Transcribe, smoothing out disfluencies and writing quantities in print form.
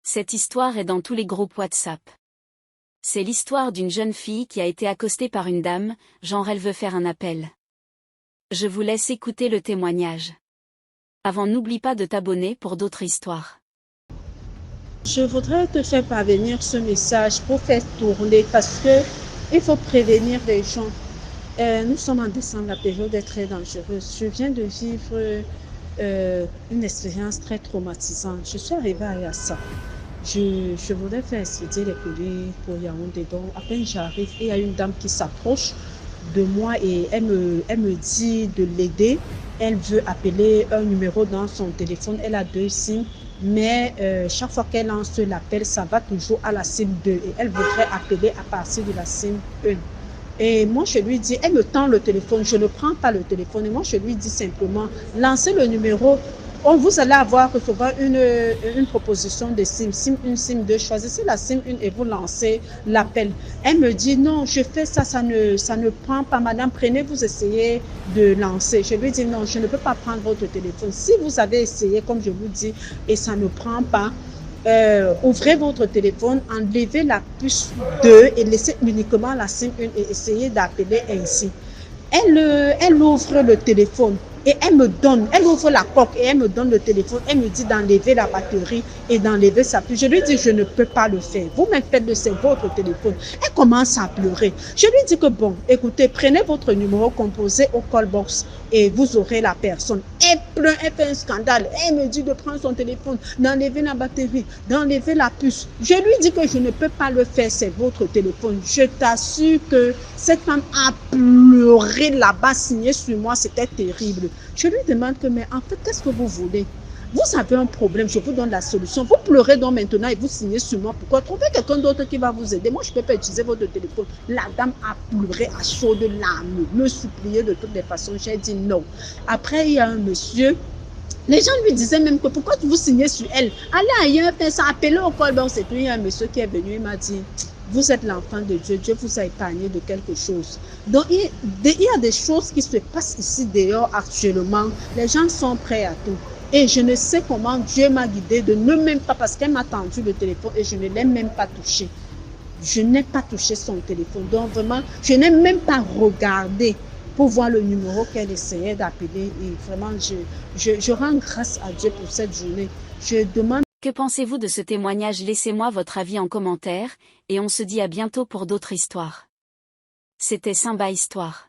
Cette histoire est dans tous les groupes WhatsApp. C'est l'histoire d'une jeune fille qui a été accostée par une dame, genre elle veut faire un appel. Je vous laisse écouter le témoignage. Avant, n'oublie pas de t'abonner pour d'autres histoires. Je voudrais te faire parvenir ce message pour faire tourner parce que il faut prévenir les gens. Nous sommes en décembre, la période est très dangereuse. Je viens de vivre une expérience très traumatisante. Je suis arrivée à Yassa. Je voulais faire expédier les colis pour Yaoundé. Donc, à peine j'arrive, il y a une dame qui s'approche de moi et elle me dit de l'aider. Elle veut appeler un numéro dans son téléphone. Elle a 2 SIM, mais chaque fois qu'elle lance l'appel, ça va toujours à la SIM 2 et elle voudrait appeler à partir de la SIM 1. Et moi, je lui dis, elle me tend le téléphone, je ne prends pas le téléphone. Et moi, je lui dis simplement, lancez le numéro. Vous allez avoir souvent une proposition de SIM, SIM 1, SIM 2. Choisissez la SIM 1 et vous lancez l'appel. Elle me dit, non, je fais ça, ça ne prend pas. Madame, prenez, vous essayez de lancer. Je lui dis, non, je ne peux pas prendre votre téléphone. Si vous avez essayé, comme je vous dis, et ça ne prend pas, ouvrez votre téléphone, enlevez la puce 2 et laissez uniquement la SIM 1 et essayez d'appeler ainsi. Elle ouvre le téléphone et elle ouvre la coque et elle me donne le téléphone. Elle me dit d'enlever la batterie et d'enlever sa puce. Je lui dis, je ne peux pas le faire. Vous-même faites-le, c'est votre téléphone. Elle commence à pleurer. Je lui dis que bon, écoutez, prenez votre numéro, composé au call box et vous aurez la personne. Elle pleure, elle fait un scandale. Elle me dit de prendre son téléphone, d'enlever la batterie, d'enlever la puce. Je lui dis que je ne peux pas le faire, c'est votre téléphone. Je t'assure que cette femme a pleuré là-bas, signé sur moi, c'était terrible. Je lui demande que, mais en fait, qu'est-ce que vous voulez? Vous avez un problème, je vous donne la solution. Vous pleurez donc maintenant et vous signez sur moi. Pourquoi? Trouvez quelqu'un d'autre qui va vous aider. Moi, je ne peux pas utiliser votre téléphone. La dame a pleuré à chaudes larmes, me supplier de toutes les façons. J'ai dit non. Après, il y a un monsieur. Les gens lui disaient même que pourquoi vous signez sur elle? Allez ailleurs, faites ça, appelez au col. Bon, c'est puis il y a un monsieur qui est venu, il m'a dit, vous êtes l'enfant de Dieu, Dieu vous a épargné de quelque chose. Donc, il y a des choses qui se passent ici dehors actuellement. Les gens sont prêts à tout. Et je ne sais comment Dieu m'a guidé de ne même pas, parce qu'elle m'a tendu le téléphone et je ne l'ai même pas touché. Je n'ai pas touché son téléphone. Donc, vraiment, je n'ai même pas regardé pour voir le numéro qu'elle essayait d'appeler. Et vraiment, je rends grâce à Dieu pour cette journée. Je demande. Que pensez-vous de ce témoignage? Laissez-moi votre avis en commentaire, et on se dit à bientôt pour d'autres histoires. C'était Simba Histoire.